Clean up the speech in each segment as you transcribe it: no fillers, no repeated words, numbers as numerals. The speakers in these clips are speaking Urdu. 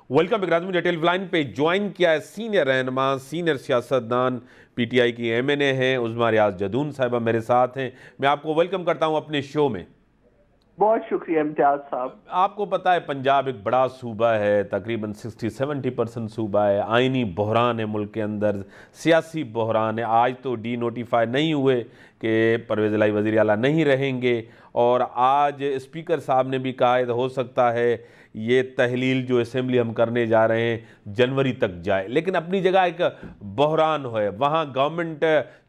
ویلکم اگرازمی ڈیٹیل لائن پہ جوائن کیا ہے سینئر رہنما سینئر سیاستدان پی ٹی آئی کی ایم این اے ہیں عظمیٰ ریاض جدون صاحبہ میرے ساتھ ہیں. میں آپ کو ویلکم کرتا ہوں اپنے شو میں. بہت شکریہ امتیاز صاحب. آپ کو پتہ ہے پنجاب ایک بڑا صوبہ ہے، تقریباً 60-70% صوبہ ہے. آئینی بحران ہے ملک کے اندر، سیاسی بحران ہے. آج تو ڈی نوٹیفائی نہیں ہوئے کہ پرویز الہی وزیر اعلیٰ نہیں رہیں گے، اور آج اسپیکر صاحب نے بھی کہا ہے ہو سکتا ہے یہ تحلیل جو اسمبلی ہم کرنے جا رہے ہیں جنوری تک جائے. لیکن اپنی جگہ ایک بحران ہے، وہاں گورنمنٹ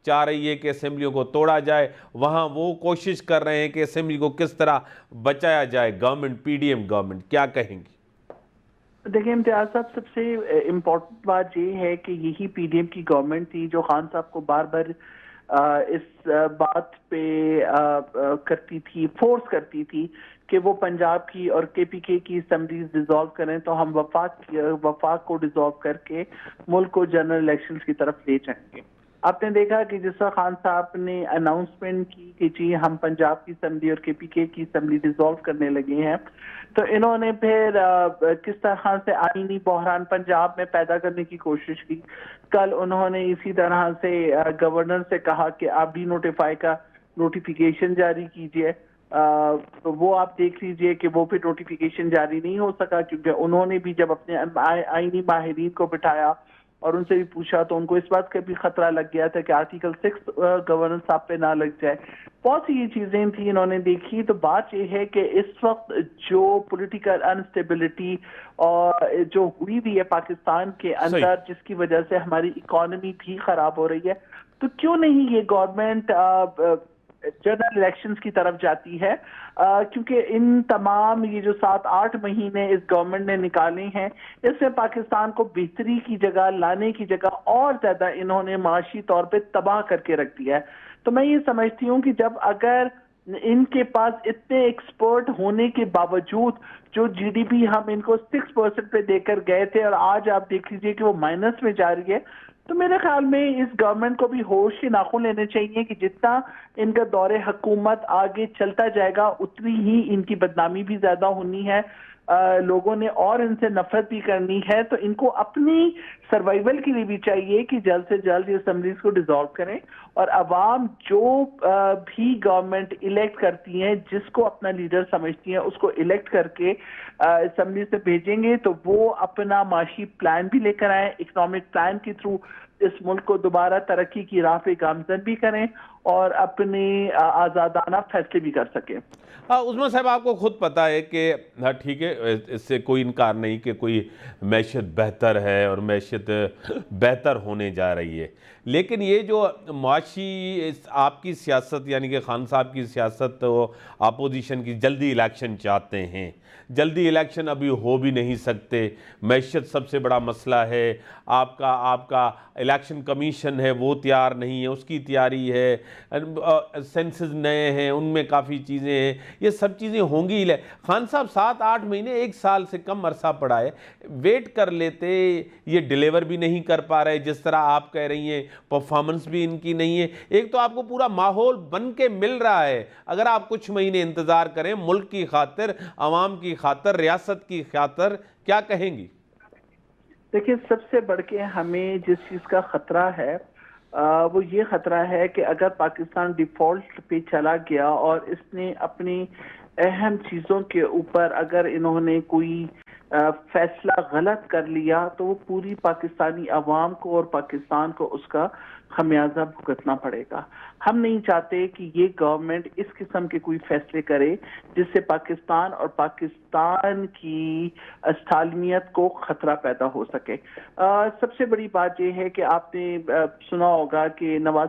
چاہ رہی ہے کہ اسمبلیوں کو توڑا جائے، وہاں وہ کوشش کر رہے ہیں کہ اسمبلی کو کس طرح بچایا جائے. Government P D M government کیا کہیں گی؟ دیکھیں امتیاز صاحب، سب سے امپورٹنٹ بات یہ ہے کہ یہی پی ڈی ایم کی گورنمنٹ تھی جو خان صاحب کو بار بار اس بات پہ کرتی تھی، فورس کرتی تھی کہ وہ پنجاب کی اور کے پی کے کی اسمبلیز ڈیزالو کریں تو ہم وفاق کو ڈیزالو کر کے ملک کو جنرل الیکشنز کی طرف لے جائیں گے. آپ نے دیکھا کہ جس طرح خان صاحب نے اناؤنسمنٹ کی کہ جی ہم پنجاب کی اسمبلی اور کے پی کے کی اسمبلی ڈیزالو کرنے لگے ہیں، تو انہوں نے پھر کس طرح سے آئینی بحران پنجاب میں پیدا کرنے کی کوشش کی. کل انہوں نے اسی طرح سے گورنر سے کہا کہ آپ ڈی نوٹیفائی کا نوٹیفیکیشن جاری کیجئے. تو وہ آپ دیکھ لیجئے کہ وہ پھر نوٹیفیکیشن جاری نہیں ہو سکا، کیونکہ انہوں نے بھی جب اپنے آئینی ماہرین کو بٹھایا اور ان سے بھی پوچھا تو ان کو اس بات کا بھی خطرہ لگ گیا تھا کہ آرٹیکل 6 گورنر صاحب پہ نہ لگ جائے. بہت سی یہ چیزیں تھیں انہوں نے دیکھی. تو بات یہ ہے کہ اس وقت جو پولیٹیکل انسٹیبلٹی اور جو ہوئی بھی ہے پاکستان کے اندر، جس کی وجہ سے ہماری اکانومی بھی خراب ہو رہی ہے، تو کیوں نہیں یہ گورنمنٹ جنرل الیکشنز کی طرف جاتی ہے؟ کیونکہ ان تمام یہ جو 7-8 مہینے اس گورنمنٹ نے نکالے ہیں، اس میں پاکستان کو بہتری کی جگہ لانے کی جگہ اور زیادہ انہوں نے معاشی طور پہ تباہ کر کے رکھ دیا ہے. تو میں یہ سمجھتی ہوں کہ جب اگر ان کے پاس اتنے ایکسپرٹ ہونے کے باوجود جو جی ڈی پی ہم ان کو 6% پہ دے کر گئے تھے اور آج آپ دیکھ لیجئے کہ وہ مائنس میں جا رہی ہے، تو میرے خیال میں اس گورنمنٹ کو بھی ہوش کے ناخن لینے چاہیے کہ جتنا ان کا دور حکومت آگے چلتا جائے گا اتنی ہی ان کی بدنامی بھی زیادہ ہونی ہے، لوگوں نے اور ان سے نفرت بھی کرنی ہے. تو ان کو اپنی سروائیول کے لیے بھی چاہیے کہ جلد سے جلد یہ اسمبلیز کو ڈیزالو کریں، اور عوام جو بھی گورنمنٹ الیکٹ کرتی ہیں، جس کو اپنا لیڈر سمجھتی ہیں، اس کو الیکٹ کر کے اسمبلی سے بھیجیں گے تو وہ اپنا معاشی پلان بھی لے کر آئیں، اکنامک پلان کے تھرو اس ملک کو دوبارہ ترقی کی راہ پہ گامزن بھی کریں اور اپنے آزادانہ فیصلے بھی کر سکیں. عظمیٰ صاحب، آپ کو خود پتہ ہے کہ ٹھیک ہے، اس سے کوئی انکار نہیں کہ کوئی معیشت بہتر ہے اور معیشت بہتر ہونے جا رہی ہے، لیکن یہ جو معاشی آپ کی سیاست یعنی کہ خان صاحب کی سیاست، وہ اپوزیشن کی جلدی الیکشن چاہتے ہیں. جلدی الیکشن ابھی ہو بھی نہیں سکتے، معیشت سب سے بڑا مسئلہ ہے. آپ کا الیکشن کمیشن ہے وہ تیار نہیں ہے، اس کی تیاری ہے. سینسز نئے ہیں، ان میں کافی چیزیں ہیں، یہ سب چیزیں ہوں گی. خان صاحب 7-8 مہینے، 1 سال سے کم عرصہ پڑا ہے، ویٹ کر لیتے. یہ ڈیلیور بھی نہیں کر پا رہے جس طرح آپ کہہ رہی ہیں، پرفارمنس بھی ان کی نہیں ہے. ایک تو آپ کو پورا ماحول بن کے مل رہا ہے، اگر آپ کچھ مہینے انتظار کریں ملک کی خاطر، عوام کی خاطر، ریاست کی خاطر، کیا کہیں گی؟ دیکھیں، سب سے بڑھ کے ہمیں جس چیز کا خطرہ ہے وہ یہ خطرہ ہے کہ اگر پاکستان ڈیفالٹ پہ چلا گیا اور اس نے اپنی اہم چیزوں کے اوپر اگر انہوں نے کوئی فیصلہ غلط کر لیا تو وہ پوری پاکستانی عوام کو اور پاکستان کو اس کا خمیازہ بھگتنا پڑے گا. ہم نہیں چاہتے کہ یہ گورنمنٹ اس قسم کے کوئی فیصلے کرے جس سے پاکستان اور پاکستان کی سالمیت کو خطرہ پیدا ہو سکے. سب سے بڑی بات یہ ہے کہ آپ نے سنا ہوگا کہ شہباز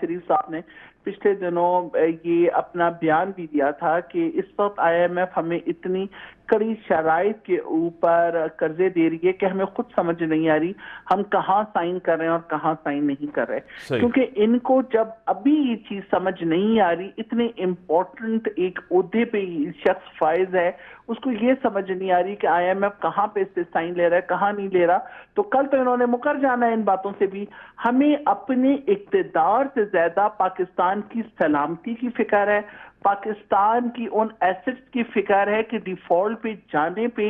شریف صاحب نے پچھلے دنوں یہ اپنا بیان بھی دیا تھا کہ اس وقت آئی ایم ایف ہمیں اتنی کڑی شرائط کے اوپر قرضے دے رہی ہے کہ ہمیں خود سمجھ نہیں آ رہی ہم کہاں سائن کر رہے ہیں اور کہاں سائن نہیں کر رہے. کیونکہ ان کو جب ابھی یہ چیز سمجھ نہیں آ رہی، اتنے امپورٹنٹ ایک عہدے پہ شخص فائز ہے اس کو یہ سمجھ نہیں آ رہی کہ IMF کہاں پہ اس سے سائن لے رہا ہے کہاں نہیں لے رہا. تو کل تو انہوں نے مکر جانا ہے ان باتوں سے بھی. ہمیں اپنے اقتدار سے زیادہ پاکستان کی سلامتی کی فکر ہے, پاکستان کی ان ایسٹس کی فکر ہے کہ ڈیفالٹ پہ جانے پہ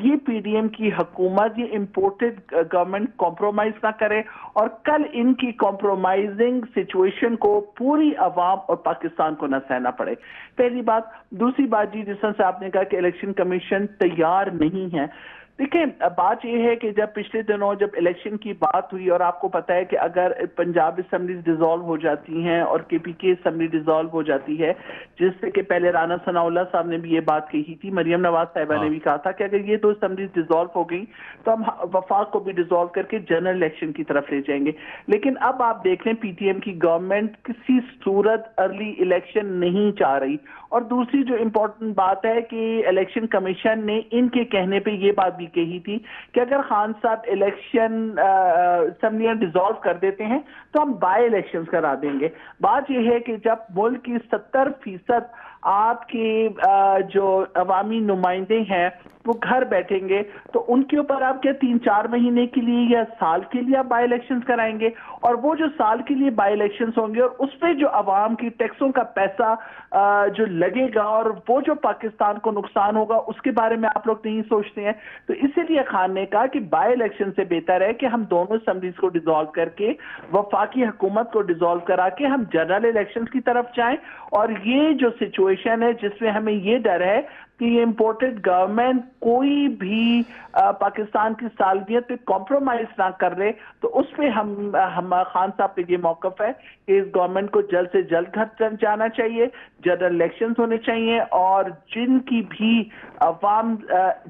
یہ PDM کی حکومت یہ امپورٹڈ گورنمنٹ کمپرومائز نہ کرے اور کل ان کی کمپرومائزنگ سچویشن کو پوری عوام اور پاکستان کو نہ سہنا پڑے. پہلی بات. دوسری بات جی, جس طرح سے آپ نے کہا کہ الیکشن کمیشن تیار نہیں ہے. دیکھیں بات یہ ہے کہ جب پچھلے دنوں جب الیکشن کی بات ہوئی اور آپ کو پتا ہے کہ اگر پنجاب اسمبلیز ڈیزالو ہو جاتی ہیں اور KPK اسمبلی ڈیزالو ہو جاتی ہے, جس سے کہ پہلے رانا ثناء اللہ صاحب نے بھی یہ بات کہی تھی, مریم نواز صاحبہ نے بھی کہا تھا کہ اگر یہ دو اسمبلیز ڈیزالو ہو گئی تو ہم وفاق کو بھی ڈیزالو کر کے جنرل الیکشن کی طرف لے جائیں گے. لیکن اب آپ دیکھ لیں PTM کی گورنمنٹ کسی صورت ارلی الیکشن نہیں چاہ رہی. اور دوسری جو امپورٹنٹ بات ہے کہ الیکشن کمیشن نے ان کے کہنے پہ یہ بات بھی کہی تھی کہ اگر خان صاحب الیکشن اسمبلیاں ڈیزالو کر دیتے ہیں تو ہم بائی الیکشنز کرا دیں گے. بات یہ ہے کہ جب ملک کی 70% آپ کے جو عوامی نمائندے ہیں وہ گھر بیٹھیں گے تو ان کے اوپر آپ کیا 3-4 مہینے کے لیے یا سال کے لیے آپ بائی الیکشنز کرائیں گے, اور وہ جو سال کے لیے بائی الیکشنز ہوں گے اور اس پہ جو عوام کی ٹیکسوں کا پیسہ جو لگے گا اور وہ جو پاکستان کو نقصان ہوگا اس کے بارے میں آپ لوگ نہیں سوچتے ہیں. تو اسی لیے خان نے کہا کہ بائی الیکشن سے بہتر ہے کہ ہم دونوں اسمبلیز کو ڈیزالو کر کے وفاقی حکومت کو ڈیزالو کرا کے ہم جنرل الیکشنز کی طرف جائیں. اور یہ جو سچویشن ہے جس میں ہمیں یہ ڈر ہے کہ یہ امپورٹڈ گورنمنٹ کوئی بھی پاکستان کی سالمیت پہ کمپرومائز نہ کر رہے, تو اس پہ ہم خان صاحب پہ یہ موقف ہے کہ اس گورنمنٹ کو جلد سے جلد گھر جانا چاہیے, جنرل الیکشنز ہونے چاہیے, اور جن کی بھی عوام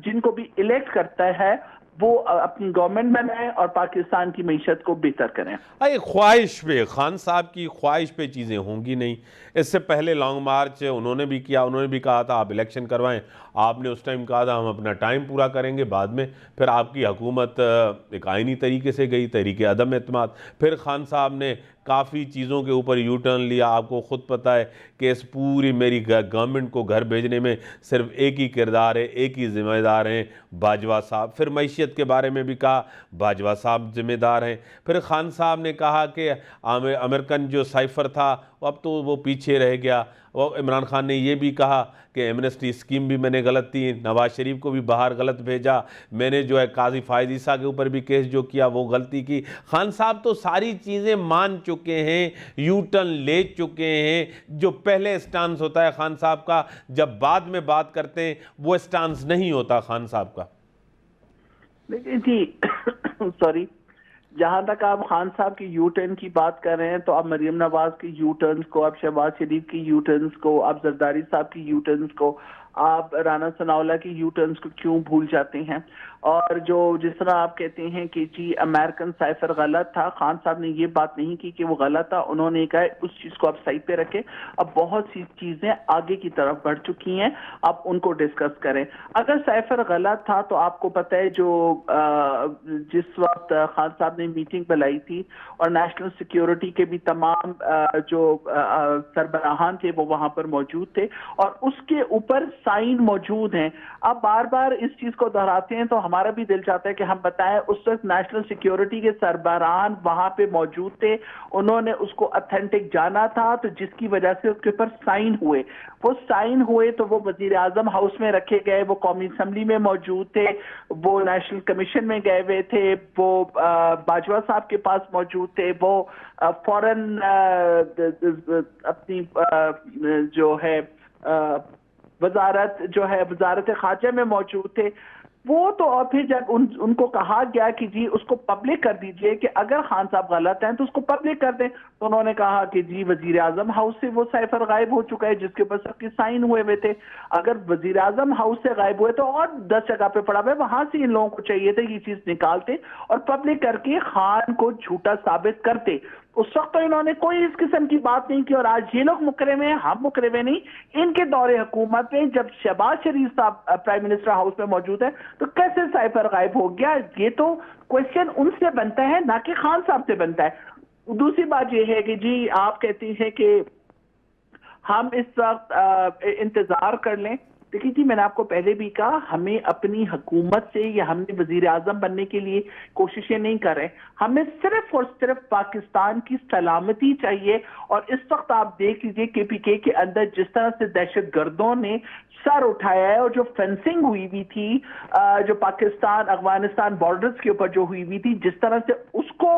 جن کو بھی الیکٹ کرتا ہے وہ اپنی گورنمنٹ بنائیں اور پاکستان کی معیشت کو بہتر کریں. خواہش پہ, خان صاحب کی خواہش پہ چیزیں ہوں گی نہیں. اس سے پہلے لانگ مارچ انہوں نے بھی کیا, انہوں نے بھی کہا تھا آپ الیکشن کروائیں, آپ نے اس ٹائم کہا تھا ہم اپنا ٹائم پورا کریں گے. بعد میں پھر آپ کی حکومت ایک آئینی طریقے سے گئی, تحریک عدم اعتماد. پھر خان صاحب نے کافی چیزوں کے اوپر یو ٹرن لیا. آپ کو خود پتہ ہے کہ اس پوری میری گورنمنٹ کو گھر بھیجنے میں صرف ایک ہی کردار ہے, ایک ہی ذمہ دار ہیں, باجوہ صاحب. پھر معیشت کے بارے میں بھی کہا باجوہ صاحب ذمہ دار ہیں. پھر خان صاحب نے کہا کہ امریکن جو سائفر تھا اب تو وہ پیچھے رہ گیا. وہ عمران خان نے یہ بھی کہا کہ ایمنسٹی اسکیم بھی میں نے غلط تھی, نواز شریف کو بھی باہر غلط بھیجا, میں نے جو ہے قاضی فائز عیسیٰ کے اوپر بھی کیس جو کیا وہ غلطی کی. خان صاحب تو ساری چیزیں مان چکے ہیں, یو ٹرن لے چکے ہیں. جو پہلے اسٹانس ہوتا ہے خان صاحب کا, جب بعد میں بات کرتے ہیں وہ اسٹانس نہیں ہوتا خان صاحب کا. لیکن جی سوری, جہاں تک آپ خان صاحب کی یو ٹرن کی بات کر رہے ہیں تو آپ مریم نواز کی یو ٹرنز کو, آپ شہباز شریف کی یو ٹرنز کو, آپ زرداری صاحب کی یو ٹرنز کو, آپ رانا ثناء اللہ کی یو ٹرنز کو کیوں بھول جاتے ہیں؟ اور جو جس طرح آپ کہتے ہیں کہ جی امریکن سائفر غلط تھا, خان صاحب نے یہ بات نہیں کی کہ وہ غلط تھا. انہوں نے کہا اس چیز کو آپ سائڈ پہ رکھیں, اب بہت سی چیزیں آگے کی طرف بڑھ چکی ہیں, آپ ان کو ڈسکس کریں. اگر سائفر غلط تھا تو آپ کو پتہ ہے جو جس وقت خان صاحب نے میٹنگ بلائی تھی اور نیشنل سیکیورٹی کے بھی تمام جو سربراہان تھے وہ وہاں پر موجود تھے اور اس کے اوپر سائن موجود ہیں. آپ بار بار اس چیز کو دہراتے ہیں تو ہمارا بھی دل چاہتا ہے کہ ہم بتائیں اس وقت نیشنل سیکیورٹی کے سربراہان وہاں پہ موجود تھے, انہوں نے اس کو اتھینٹک جانا تھا, تو جس کی وجہ سے اس کے اوپر سائن ہوئے. وہ سائن ہوئے تو وہ وزیر اعظم ہاؤس میں رکھے گئے, وہ قومی اسمبلی میں موجود تھے, وہ نیشنل کمیشن میں گئے ہوئے تھے, وہ باجوہ صاحب کے پاس موجود تھے, وہ فوراً اپنی جو ہے وزارت خارجہ میں موجود تھے. وہ تو اور پھر جب ان کو کہا گیا کہ جی اس کو پبلک کر دیجئے کہ اگر خان صاحب غلط ہیں تو اس کو پبلک کر دیں, تو انہوں نے کہا کہ جی وزیر اعظم ہاؤس سے وہ سائفر غائب ہو چکا ہے جس کے اوپر سب کے سائن ہوئے ہوئے تھے. اگر وزیر اعظم ہاؤس سے غائب ہوئے تو اور 10 جگہ پہ پڑا ہوا ہے, وہاں سے ان لوگوں کو چاہیے تھا یہ چیز نکالتے اور پبلک کر کے خان کو جھوٹا ثابت کرتے. اس وقت تو انہوں نے کوئی اس قسم کی بات نہیں کی, اور آج یہ لوگ مکرے میں ہیں, ہم مکرے میں نہیں. ان کے دور حکومت میں جب شہباز شریف صاحب پرائم منسٹر ہاؤس میں موجود ہے تو کیسے سائفر غائب ہو گیا؟ یہ تو کوشچن ان سے بنتا ہے نہ کہ خان صاحب سے بنتا ہے. دوسری بات یہ ہے کہ جی آپ کہتی ہیں کہ ہم اس وقت انتظار کر لیں دیکھیے جی، میں نے آپ کو پہلے بھی کہا، ہمیں اپنی حکومت سے یا ہم نے وزیر اعظم بننے کے لیے کوششیں نہیں کر رہے، ہمیں صرف اور صرف پاکستان کی سلامتی چاہیے. اور اس وقت آپ دیکھ لیجئے کے پی کے اندر جس طرح سے دہشت گردوں نے سر اٹھایا ہے، اور جو فینسنگ ہوئی بھی تھی جو پاکستان افغانستان بارڈرز کے اوپر جو ہوئی بھی تھی، جس طرح سے اس کو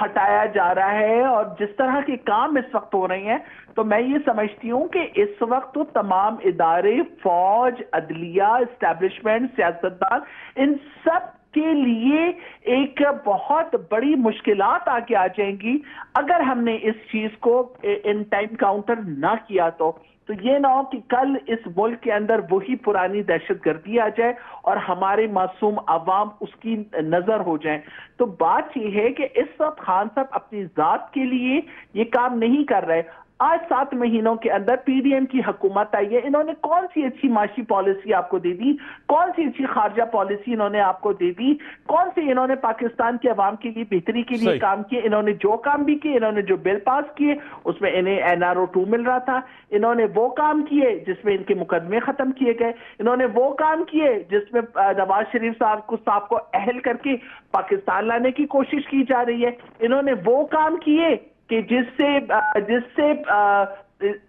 ہٹایا جا رہا ہے اور جس طرح کے کام اس وقت ہو رہے ہیں، تو میں یہ سمجھتی ہوں کہ اس وقت تو تمام ادارے، فوج، عدلیہ، اسٹیبلشمنٹ، سیاستدان، ان سب کے لیے ایک بہت بڑی مشکلات آگے آ جائیں گی اگر ہم نے اس چیز کو ان ٹائم کاؤنٹر نہ کیا. تو یہ نہ ہو کہ کل اس ملک کے اندر وہی پرانی دہشت گردی آ جائے اور ہمارے معصوم عوام اس کی نظر ہو جائیں. تو بات یہ ہے کہ اس وقت خان صاحب اپنی ذات کے لیے یہ کام نہیں کر رہے. آج 7 مہینوں کے اندر پی ڈی ایم کی حکومت آئی ہے، انہوں نے کون سی اچھی معاشی پالیسی آپ کو دے دی، کون سی اچھی خارجہ پالیسی انہوں نے آپ کو دے دی، کون سی انہوں نے پاکستان کے عوام کے لیے بہتری کے لیے کام کیے. انہوں نے جو کام بھی کیے، انہوں نے جو بل پاس کیے اس میں انہیں NRO2 مل رہا تھا، انہوں نے وہ کام کیے جس میں ان کے مقدمے ختم کیے گئے، انہوں نے وہ کام کیے جس میں نواز شریف صاحب کو اہل کر کے پاکستان لانے کی کوشش کی جا رہی ہے، انہوں نے وہ کام کیے کہ جس سے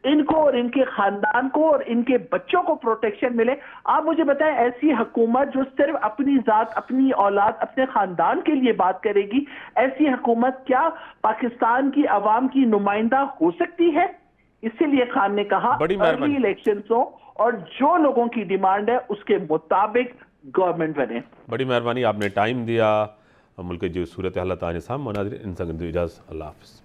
ان کو اور ان کے خاندان کو اور ان کے بچوں کو پروٹیکشن ملے. آپ مجھے بتائیں، ایسی حکومت جو صرف اپنی ذات، اپنی اولاد، اپنے خاندان کے لیے بات کرے گی، ایسی حکومت کیا پاکستان کی عوام کی نمائندہ ہو سکتی ہے؟ اسی لیے خان نے کہا ارلی الیکشنز ہوں اور جو لوگوں کی ڈیمانڈ ہے اس کے مطابق گورنمنٹ بنے. بڑی مہربانی، آپ نے ٹائم دیا. ملک جو صورت حالت آنے سام مناظر ان سنگ اجازت. اللہ حافظ.